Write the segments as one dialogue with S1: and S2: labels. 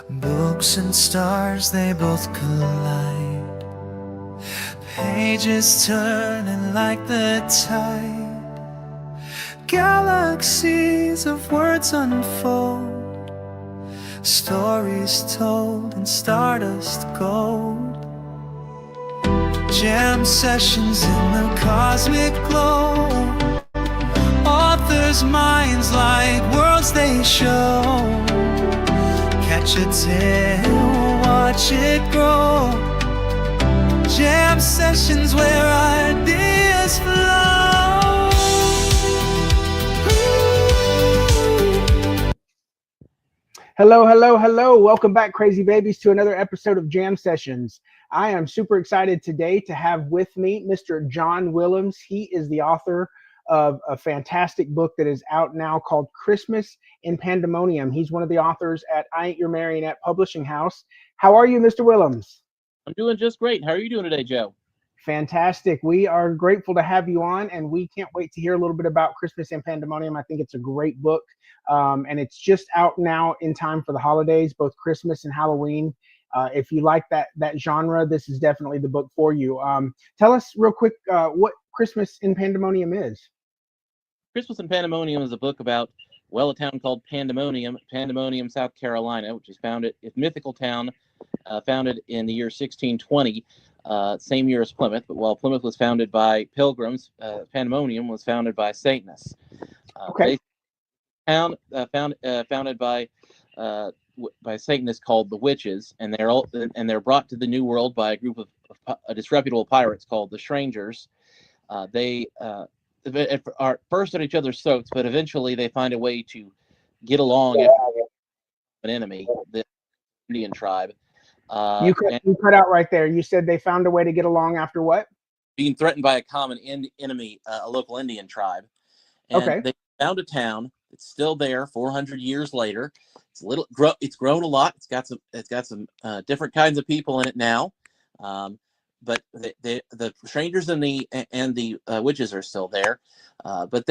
S1: Books and stars, they both collide. Pages turning like the tide. Galaxies of words unfold. Stories told in stardust gold. Jam sessions in the cosmic glow. Authors' minds like worlds they show. Catch a tale, watch it grow. Jam sessions where ideas flow.
S2: Hello, hello, hello. Welcome back, crazy babies, to another episode of Jam Sessions. I am super excited today to have with me Mr. John Willems. He is the author of a fantastic book that is out now called Christmas in Pandemonium. He's one of the authors at I Ain't Your Marionette Publishing House. How are you, Mr. Willems?
S3: I'm doing just great. How are you doing today, Joe?
S2: Fantastic. We are grateful to have you on, and we can't wait to hear a little bit about Christmas in Pandemonium. I think it's a great book, and it's just out now in time for the holidays, both Christmas and Halloween. If you like that genre, this is definitely the book for you. Tell us real quick what Christmas in Pandemonium is.
S3: Christmas in Pandemonium is a book about, a town called Pandemonium, South Carolina, which is founded, it's a mythical town founded in the year 1620, same year as Plymouth. But while Plymouth was founded by pilgrims, Pandemonium was founded by Satanists.
S2: Okay.
S3: Town founded by Satanists called the Witches, and they're brought to the New World by a group of disreputable pirates called the Strangers. They are first at each other's throats, but eventually they find a way to get along if an enemy, the Indian tribe.
S2: You cut out right there. You said they found a way to get along after what?
S3: Being threatened by a common enemy, a local Indian tribe. And
S2: Okay.
S3: they found a town. It's still there 400 years later. It's grown a lot. It's got some different kinds of people in it now. But the strangers and the witches are still there. But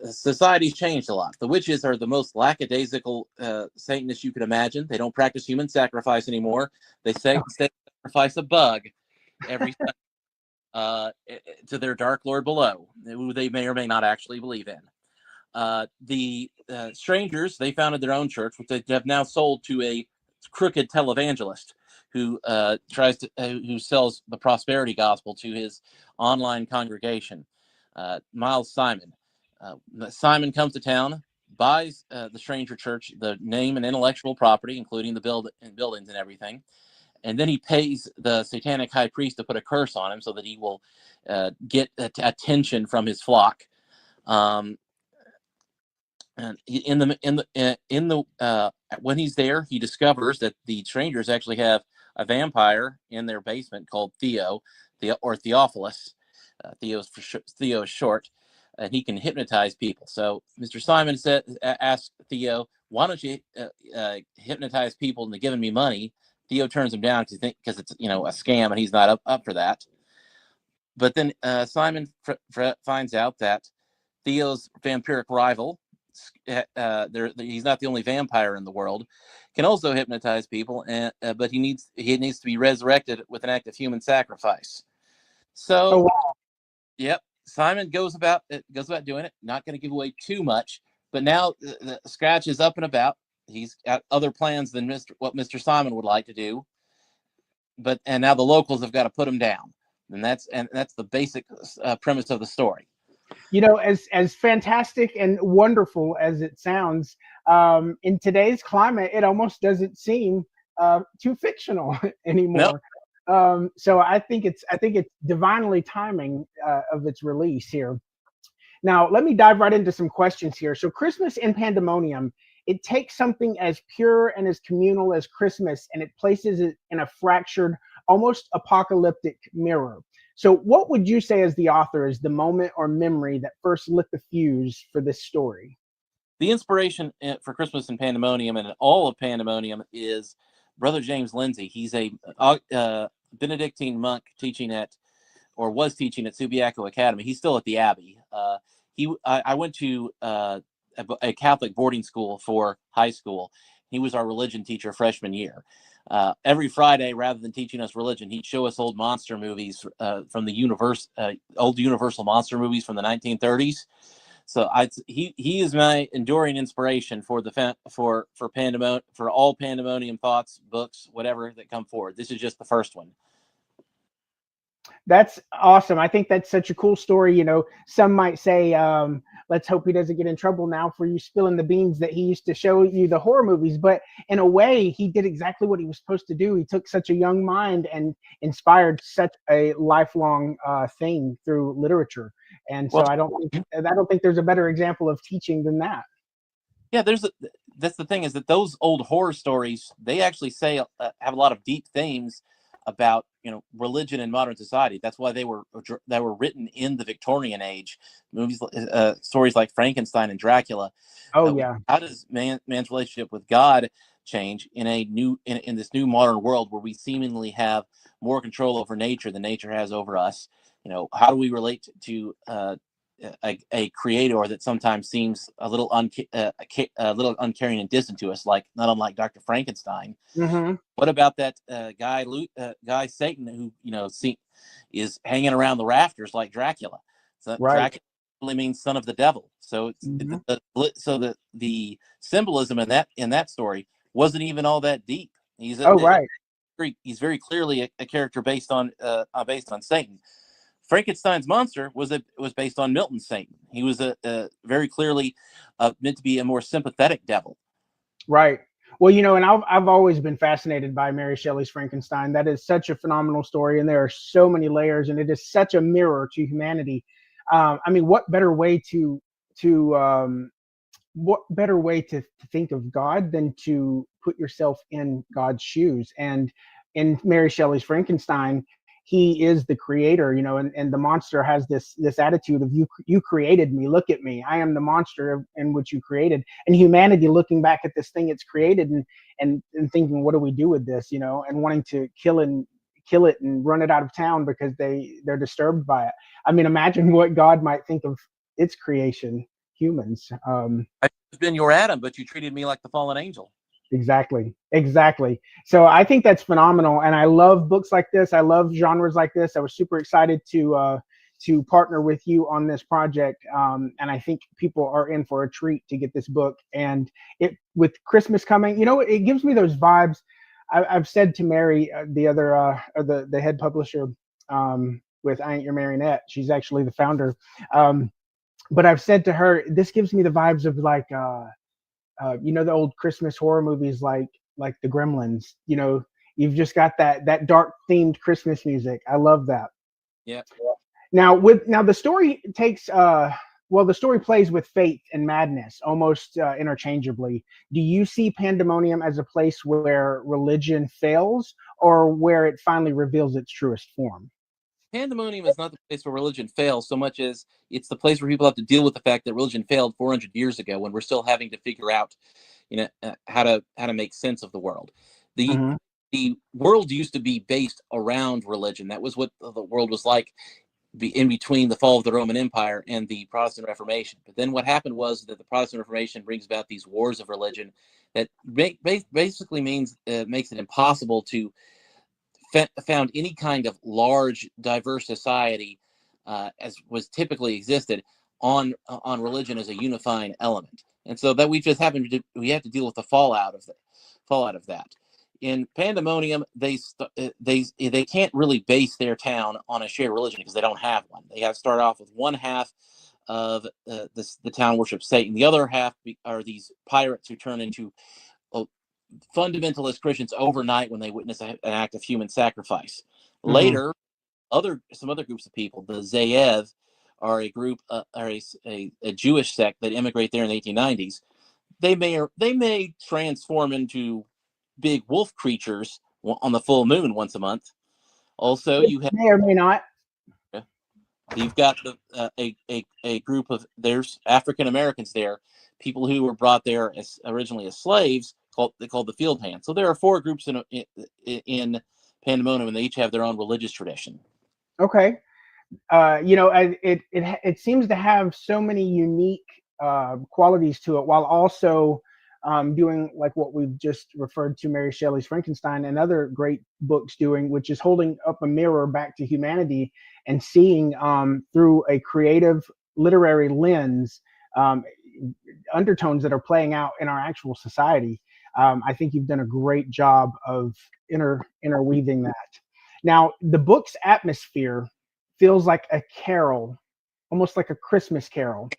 S3: society's changed a lot. The witches are the most lackadaisical Satanists you could imagine. They don't practice human sacrifice anymore. They sacrifice a bug every to their dark lord below, who they may or may not actually believe in. The strangers, they founded their own church, which they have now sold to a crooked televangelist who who sells the prosperity gospel to his online congregation, Miles Simon. Simon comes to town, buys the stranger church, the name and intellectual property, including the buildings and everything. And then he pays the satanic high priest to put a curse on him so that he will get attention from his flock. And when he's there, he discovers that the strangers actually have a vampire in their basement called Theophilus. Theo is short, and he can hypnotize people. So Mr. Simon asks Theo, "Why don't you hypnotize people into giving me money?" Theo turns him down because it's a scam, and he's not up for that. But then Simon finds out that Theo's vampiric rival, he's not the only vampire in the world, can also hypnotize people, but he needs to be resurrected with an act of human sacrifice. So, Yep, Simon goes about doing it. Not going to give away too much, but now the Scratch is up and about. He's got other plans than what Mr. Simon would like to do, and now the locals have got to put him down, and that's the basic premise of the story.
S2: As fantastic and wonderful as it sounds, in today's climate, it almost doesn't seem too fictional anymore. Nope. So I think it's divinely timing of its release here. Now, let me dive right into some questions here. So Christmas in Pandemonium, it takes something as pure and as communal as Christmas, and it places it in a fractured, almost apocalyptic mirror. So what would you say as the author is the moment or memory that first lit the fuse for this story?
S3: The inspiration for Christmas in Pandemonium and all of Pandemonium is Brother James Lindsay. He's a Benedictine monk was teaching at Subiaco Academy. He's still at the Abbey. I went to a Catholic boarding school for high school, He was our religion teacher freshman year. Every Friday, rather than teaching us religion, he'd show us old monster movies from the old Universal monster movies from the 1930s. So he is my enduring inspiration for for all Pandemonium thoughts, books, whatever that come forward. This is just the first one.
S2: That's awesome. I think that's such a cool story. Some might say, let's hope he doesn't get in trouble now for you spilling the beans that he used to show you the horror movies. But in a way, he did exactly what he was supposed to do. He took such a young mind and inspired such a lifelong thing through literature. And so I don't think there's a better example of teaching than that.
S3: Yeah, that's the thing, is that those old horror stories, they actually have a lot of deep themes about religion and modern society. That's why they were written in the Victorian age. Movies, stories like Frankenstein and Dracula.
S2: Oh yeah.
S3: How does man's relationship with God change in this new modern world where we seemingly have more control over nature than nature has over us? How do we relate to a creator that sometimes seems a little uncaring and distant to us, not unlike Dr. Frankenstein?
S2: Mm-hmm.
S3: What about that guy Satan, who is hanging around the rafters like Dracula? So
S2: right.
S3: Dracula really means son of the devil. So the symbolism in that story wasn't even all that deep.
S2: Right.
S3: He's very clearly a character based on Satan. Frankenstein's monster was based on Milton's Satan. He was very clearly meant to be a more sympathetic devil.
S2: Right. Well, and I've always been fascinated by Mary Shelley's Frankenstein. That is such a phenomenal story, and there are so many layers, and it is such a mirror to humanity. What better way to think of God than to put yourself in God's shoes? And in Mary Shelley's Frankenstein, he is the creator, and the monster has this attitude of you created me, look at me, I am the monster in which you created. And humanity looking back at this thing it's created and thinking, what do we do with this, and wanting to kill it and run it out of town because they're disturbed by it. Imagine what God might think of its creation, humans.
S3: I've been your Adam, but you treated me like the fallen angel.
S2: Exactly. So I think that's phenomenal, and I love books like this. I love genres like this. I was super excited to partner with you on this project, and I think people are in for a treat to get this book. And with Christmas coming, it gives me those vibes. I've said to Mary, the head publisher with I Ain't Your Marionette. She's actually the founder, but I've said to her, this gives me the vibes of like. The old Christmas horror movies like the Gremlins. You've just got that dark themed Christmas music. I love that.
S3: Yeah.
S2: Now the story the story plays with faith and madness almost interchangeably. Do you see Pandemonium as a place where religion fails, or where it finally reveals its truest form?
S3: Pandemonium is not the place where religion fails so much as it's the place where people have to deal with the fact that religion failed 400 years ago, when we're still having to figure out, how to make sense of the world. The world used to be based around religion. That was what the world was like in between the fall of the Roman Empire and the Protestant Reformation. But then what happened was that the Protestant Reformation brings about these wars of religion that basically makes it impossible to found any kind of large, diverse society, as was typically existed, on religion as a unifying element. And so that we have to deal with the fallout of that. In Pandemonium, they can't really base their town on a shared religion because they don't have one. They have to start off with one half of the town worships Satan. The other half are these pirates who turn into fundamentalist Christians overnight when they witness an act of human sacrifice. Later, some other groups of people, the Zayev, are a group, are a Jewish sect that immigrate there in the 1890s. They may transform into big wolf creatures on the full moon once a month. Also, you have
S2: may or may not.
S3: You've got a group of there's African Americans there, people who were brought there originally as slaves, called the field hands. So there are four groups in Pandemonium, and they each have their own religious tradition.
S2: Okay. It seems to have so many unique qualities to it, while also doing like what we've just referred to Mary Shelley's Frankenstein and other great books doing, which is holding up a mirror back to humanity and seeing through a creative literary lens um, undertones that are playing out in our actual society. I think you've done a great job of interweaving that. Now, the book's atmosphere feels like a carol, almost like a Christmas carol,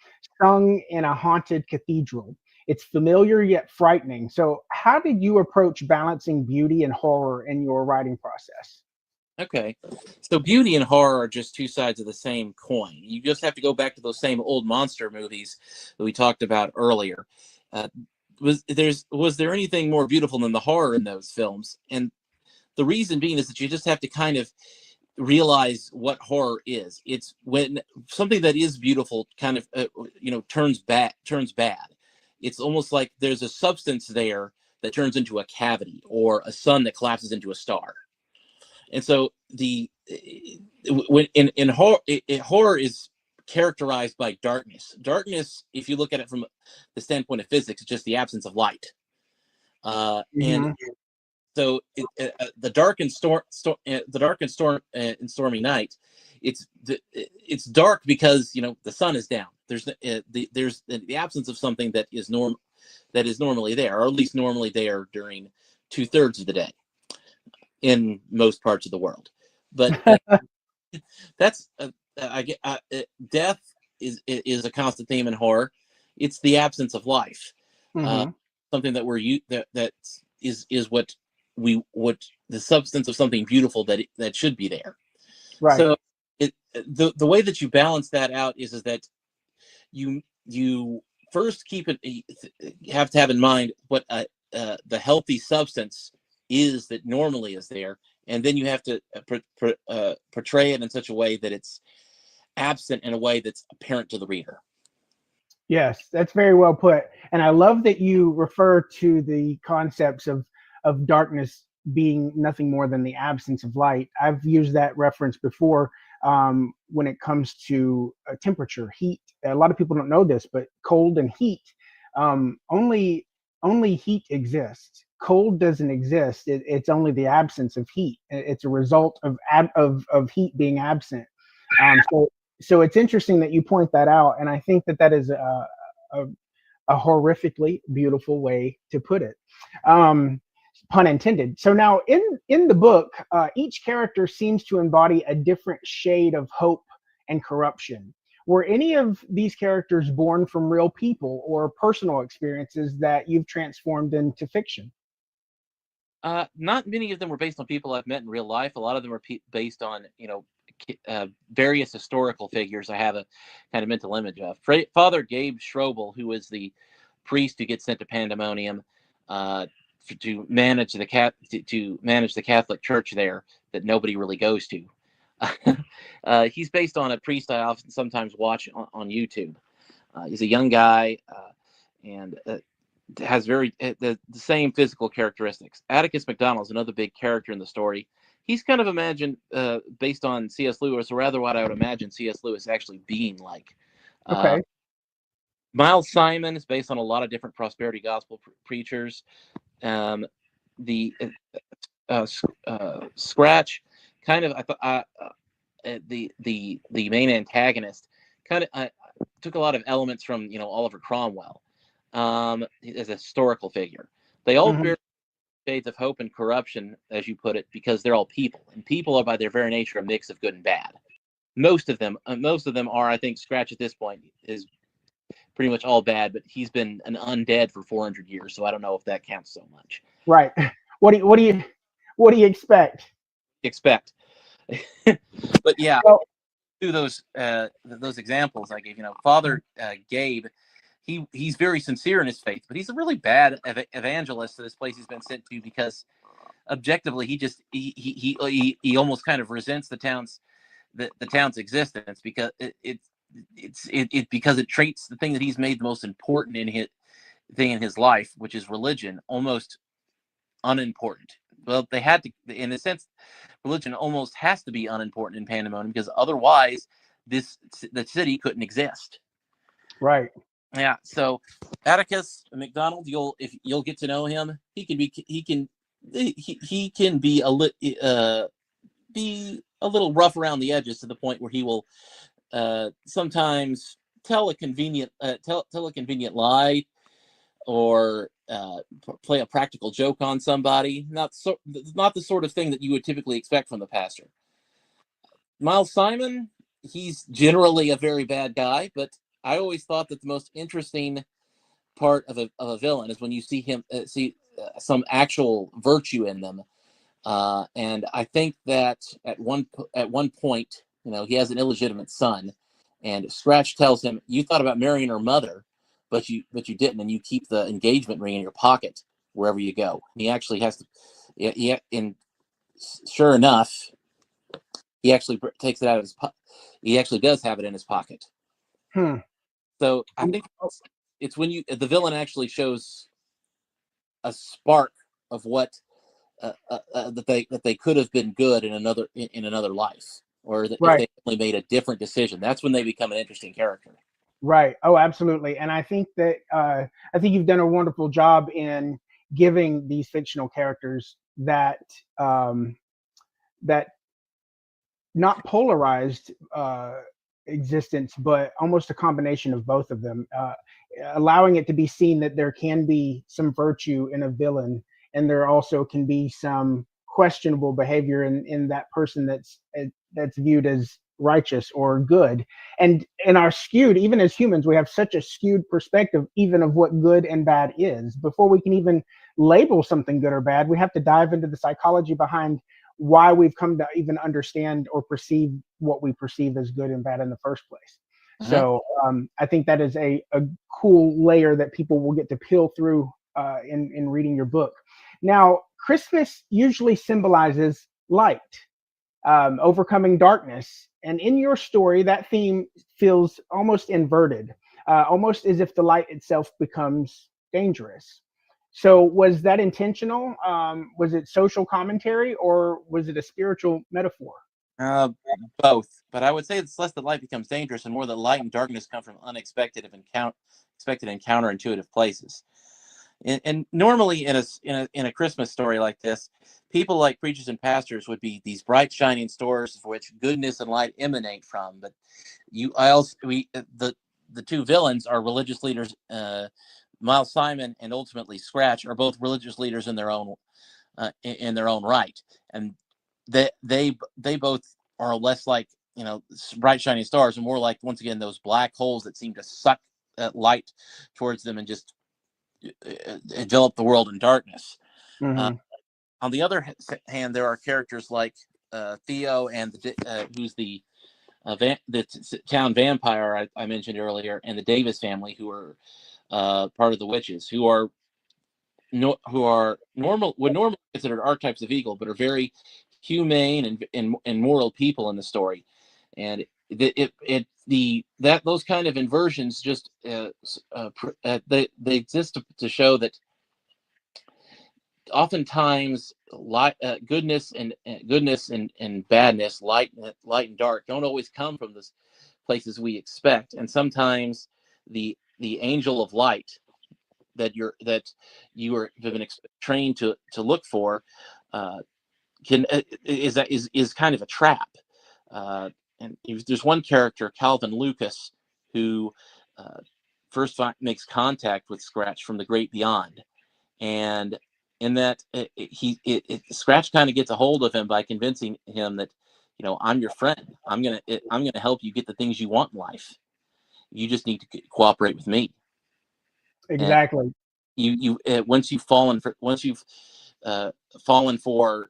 S2: sung in a haunted cathedral. It's familiar yet frightening. So, how did you approach balancing beauty and horror in your writing process?
S3: Okay. So beauty and horror are just two sides of the same coin. You just have to go back to those same old monster movies that we talked about earlier. Uh, was there anything more beautiful than the horror in those films? And the reason being is that you just have to kind of realize what horror is. It's when something that is beautiful kind of turns bad. It's almost like there's a substance there that turns into a cavity, or a sun that collapses into a star. And so when in horror, horror is characterized by darkness. Darkness, if you look at it from the standpoint of physics, is just the absence of light. And
S2: Mm-hmm.
S3: so the dark and stormy night, it's dark because the sun is down. There's the absence of something that is normally there, or at least normally there during 2/3 of the day in most parts of the world. But that's I get death is a constant theme in horror. It's the absence of life,
S2: Mm-hmm.
S3: something that that is what the substance of something beautiful that should be there.
S2: Right.
S3: So the way that you balance that out is that you first have to have in mind what the healthy substance is that normally is there, and then you have to portray it in such a way that it's absent in a way that's apparent to the reader.
S2: Yes, that's very well put. And I love that you refer to the concepts of darkness being nothing more than the absence of light. I've used that reference before when it comes to temperature, heat. A lot of people don't know this, but cold and heat only heat exists. Cold doesn't exist. It's only the absence of heat. It's a result of heat being absent. So it's interesting that you point that out, and I think that that is a, a horrifically beautiful way to put it. Pun intended. So now in the book, each character seems to embody a different shade of hope and corruption. Were any of these characters born from real people or personal experiences that you've transformed into fiction?
S3: Not many of them were based on people I've met in real life. A lot of them are based on various historical figures I have a kind of mental image of. Father Gabe Strobel, who was the priest who gets sent to Pandemonium to manage to manage the Catholic Church there that nobody really goes to. He's based on a priest I often sometimes watch on YouTube. He's a young guy and has the same physical characteristics. Atticus McDonald is another big character in the story. He's kind of imagined based on C.S. Lewis, or rather what I would imagine C.S. Lewis actually being like.
S2: Okay.
S3: Miles Simon is based on a lot of different prosperity gospel preachers. The Scratch, kind of, the main antagonist, kind of took a lot of elements from Oliver Cromwell as a historical figure. They all
S2: Mhm.
S3: bear shades of hope and corruption, as you put it, because they're all people, and people are by their very nature a mix of good and bad. Most of them are. I think Scratch at this point is pretty much all bad, but he's been an undead for 400 years, so I don't know if that counts so much.
S2: Right. What do you expect?
S3: Expect, but yeah,
S2: Well,
S3: through those examples I gave, Father Gabe, he's very sincere in his faith, but he's a really bad evangelist to this place he's been sent to, because objectively he almost kind of resents the town's existence, because because it treats the thing that he's made the most important in his life, which is religion, almost unimportant. Well, they had to, in a sense, religion almost has to be unimportant in Pandemonium, because otherwise the city couldn't exist.
S2: right.
S3: Yeah. So Atticus McDonald, you'll get to know him. He can be a little rough around the edges to the point where he will sometimes tell a convenient lie, or play a practical joke on somebody. Not the sort of thing that you would typically expect from the pastor. Miles Simon, he's generally a very bad guy, but I always thought that the most interesting part of a villain is when you see him see some actual virtue in them. And I think that at one point, he has an illegitimate son, and Scratch tells him, "You thought about marrying her mother, but you didn't, and you keep the engagement ring in your pocket wherever you go." And he actually has to, and sure enough, he actually takes it out of his pocket. He actually does have it in his pocket. So I think it's when the villain actually shows a spark of what that they could have been good in another life, or that if they only made a different decision, that's when they become an interesting character.
S2: Right. Oh, absolutely. And I think that you've done a wonderful job in giving these fictional characters that that not polarized existence, but almost a combination of both of them, allowing it to be seen that there can be some virtue in a villain, and there also can be some questionable behavior in that person that's viewed as righteous or good. And in our skewed, even as humans, we have such a skewed perspective even of what good and bad is. Before we can even label something good or bad, we have to dive into the psychology behind why we've come to even understand or perceive what we perceive as good and bad in the first place. So I think that is a cool layer that people will get to peel through in reading your book. Now, Christmas usually symbolizes light, overcoming darkness. And in your story, that theme feels almost inverted, almost as if the light itself becomes dangerous. So was that intentional? Was it social commentary, or was it a spiritual metaphor?
S3: Both, but I would say it's less that light becomes dangerous and more that light and darkness come from unexpected and counterintuitive places. And normally in a Christmas story like this, people like preachers and pastors would be these bright shining stars of which goodness and light emanate from. But the two villains are religious leaders. Miles Simon and ultimately Scratch are both religious leaders in their own right, and they both are less like bright shining stars and more like, once again, those black holes that seem to suck light towards them and just envelop the world in darkness. On the other hand, there are characters like Theo and who's the town vampire I mentioned earlier, and the Davis family, who are part of the witches, who are would normally be considered archetypes of evil, but are very humane and moral people in the story. And those kind of inversions just they exist to show that oftentimes goodness and badness, light and dark, don't always come from the places we expect, and sometimes the angel of light that you have been trained to look for is kind of a trap. And there's one character, Calvin Lucas, who first makes contact with Scratch from the great beyond, and in that Scratch kind of gets a hold of him by convincing him that, I'm your friend. I'm gonna help you get the things you want in life. You just need to cooperate with me.
S2: Exactly.
S3: And once you've fallen for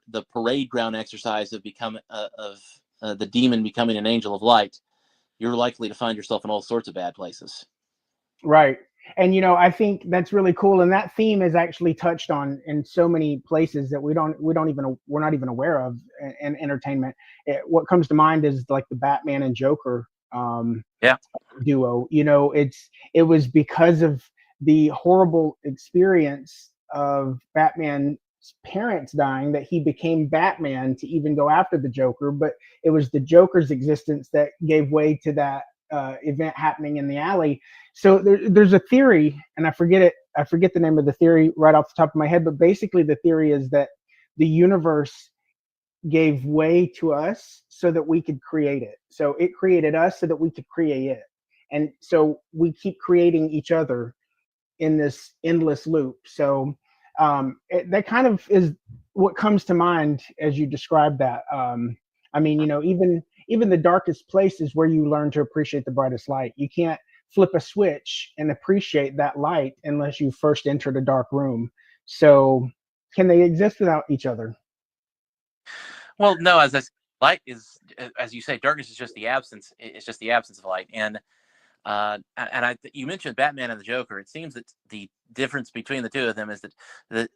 S3: the parade ground exercise of the demon becoming an angel of light, you're likely to find yourself in all sorts of bad places.
S2: Right. And I think that's really cool, and that theme is actually touched on in so many places that we're not even aware of in entertainment. What comes to mind is like the Batman and Joker duo. It was because of the horrible experience of Batman's parents dying that he became Batman to even go after the Joker, but it was the Joker's existence that gave way to that event happening in the alley. So there's a theory, and I forget it. I forget the name of the theory right off the top of my head, but basically the theory is that the universe gave way to us so that we could create it. So it created us so that we could create it. And so we keep creating each other in this endless loop. So that kind of is what comes to mind as you describe that. I mean, even the darkest place is where you learn to appreciate the brightest light. You can't flip a switch and appreciate that light unless you first entered a dark room. So can they exist without each other?
S3: Well, no, light is, as you say, darkness is just the absence. It's just the absence of light. And you mentioned Batman and the Joker. It seems that the difference between the two of them is that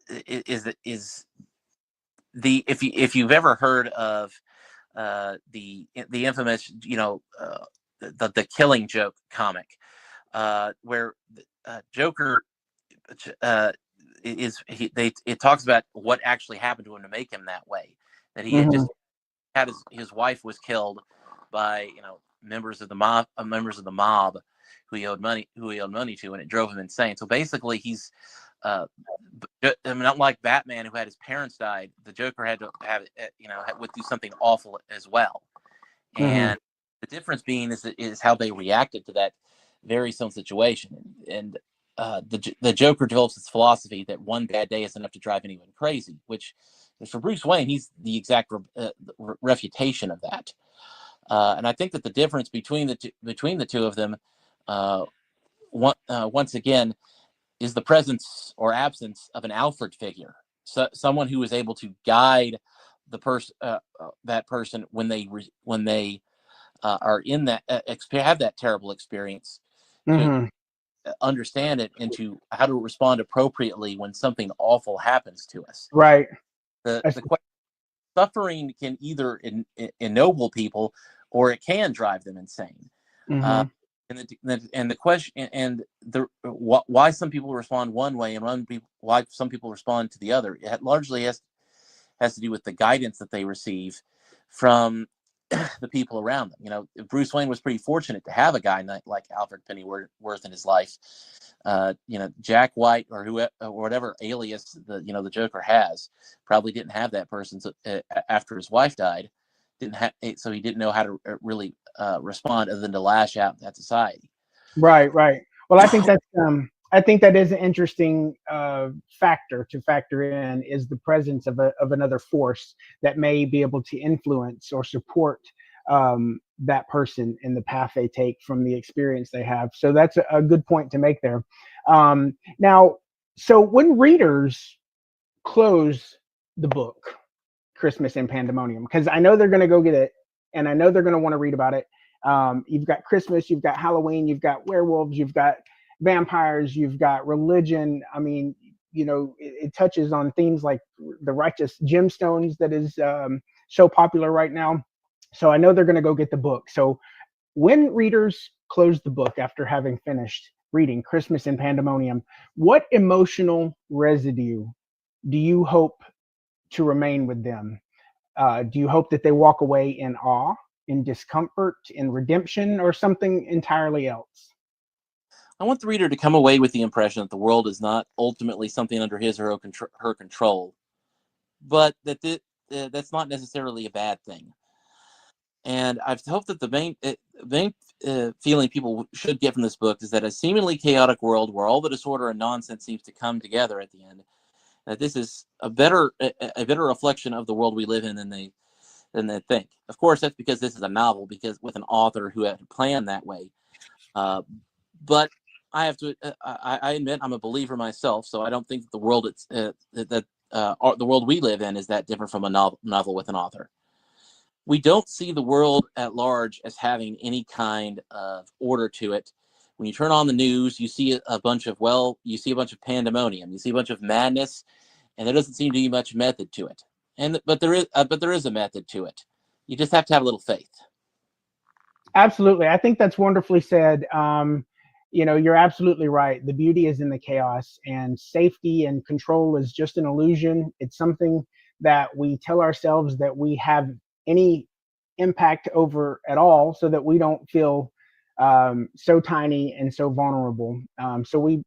S3: if you've ever heard of the infamous the Killing Joke comic, where Joker it talks about what actually happened to him to make him that way. That he had just had his wife was killed by members of the mob who he owed money to, and it drove him insane. So basically, he's not like Batman, who had his parents died. The Joker had to would do something awful as well. And the difference being is how they reacted to that very same situation. And the Joker develops this philosophy that one bad day is enough to drive anyone crazy, which for Bruce Wayne, he's the exact refutation of that. And I think that the difference between the two of them, once again, is the presence or absence of an Alfred figure, someone who is able to guide that person when they are in that have that terrible experience, to understand it and to how to respond appropriately when something awful happens to us.
S2: Right.
S3: The suffering can either ennoble people or it can drive them insane. And the question and why some people respond one way and why some people respond to the other, it largely has to do with the guidance that they receive from the people around them. Bruce Wayne was pretty fortunate to have a guy like Alfred Pennyworth in his life. Jack White or whatever alias the Joker has probably didn't have that person after his wife died. So he didn't know how to really respond other than to lash out at society.
S2: Right. Well, I think that is an interesting factor to factor in, is the presence of another force that may be able to influence or support that person in the path they take from the experience they have. So that's a good point to make there. Now, so when readers close the book, Christmas in Pandemonium, because I know they're going to go get it, and I know they're going to want to read about it. You've got Christmas, you've got Halloween, you've got werewolves, you've got vampires, you've got religion. I mean, it touches on themes like the righteous gemstones that is so popular right now. So I know they're going to go get the book. So when readers close the book after having finished reading Christmas in Pandemonium, what emotional residue do you hope to remain with them? Do you hope that they walk away in awe, in discomfort, in redemption, or something entirely else?
S3: I want the reader to come away with the impression that the world is not ultimately something under his or her control, but that that's not necessarily a bad thing. And I hope that the main feeling people should get from this book is that a seemingly chaotic world where all the disorder and nonsense seems to come together at the end, that this is a better reflection of the world we live in than they think. Of course, that's because this is a novel, because with an author who had planned that way. But I have to. I admit I'm a believer myself, so I don't think that the world the world we live in is that different from a novel with an author. We don't see the world at large as having any kind of order to it. When you turn on the news, you see a bunch of pandemonium, you see a bunch of madness, and there doesn't seem to be much method to it. But there is a method to it. You just have to have a little faith.
S2: Absolutely. I think that's wonderfully said. You're absolutely right. The beauty is in the chaos, and safety and control is just an illusion. It's something that we tell ourselves that we have any impact over at all, so that we don't feel so tiny and so vulnerable. So we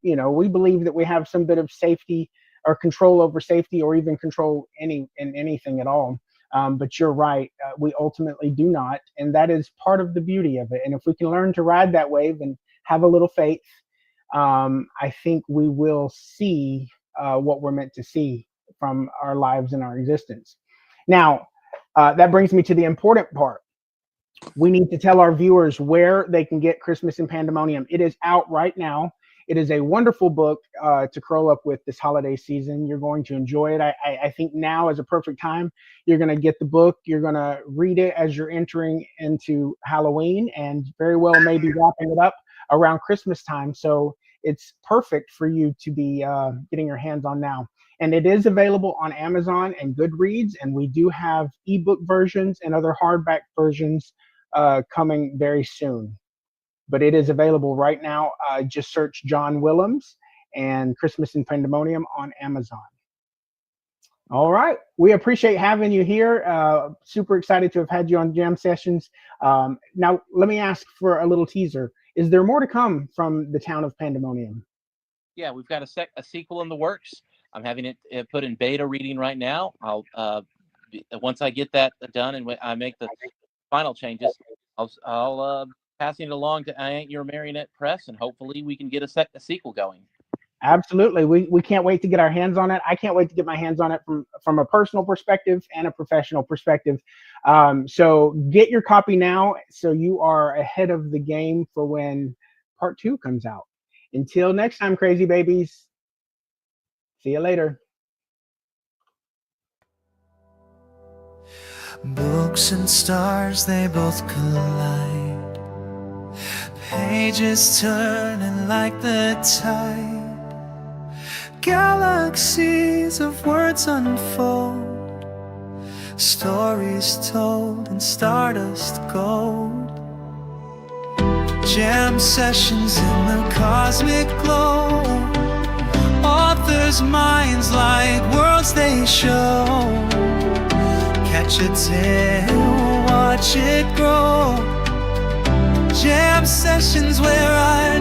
S2: believe that we have some bit of safety or control over safety, or even control in anything at all. But you're right, we ultimately do not, and that is part of the beauty of it. And if we can learn to ride that wave and have a little faith, I think we will see what we're meant to see from our lives and our existence. Now, that brings me to the important part. We need to tell our viewers where they can get Christmas in Pandemonium. It is out right now. It is a wonderful book to curl up with this holiday season. You're going to enjoy it. I think now is a perfect time. You're going to get the book. You're going to read it as you're entering into Halloween, and very well maybe wrapping it up around Christmas time. So it's perfect for you to be getting your hands on now. And it is available on Amazon and Goodreads. And we do have ebook versions and other hardback versions coming very soon. But it is available right now. Just search John Willems and Christmas in Pandemonium on Amazon. All right. We appreciate having you here. Super excited to have had you on Jam Sessions. Now, let me ask for a little teaser. Is there more to come from the town of Pandemonium?
S3: Yeah, we've got a sequel in the works. I'm having it put in beta reading right now. I'll once I get that done and I make the final changes, I'll passing it along to I Ain't Your Marionette Press, and hopefully we can get a sequel going.
S2: Absolutely. We can't wait to get our hands on it. I can't wait to get my hands on it from a personal perspective and a professional perspective. So get your copy now, so you are ahead of the game for when part 2 comes out. Until next time, crazy babies. See you later.
S1: Books and stars, they both collide. Pages turning like the tide. Galaxies of words unfold. Stories told in stardust gold. Jam sessions in the cosmic glow. Authors' minds like worlds they show. Catch a tale, watch it grow. Jam sessions where our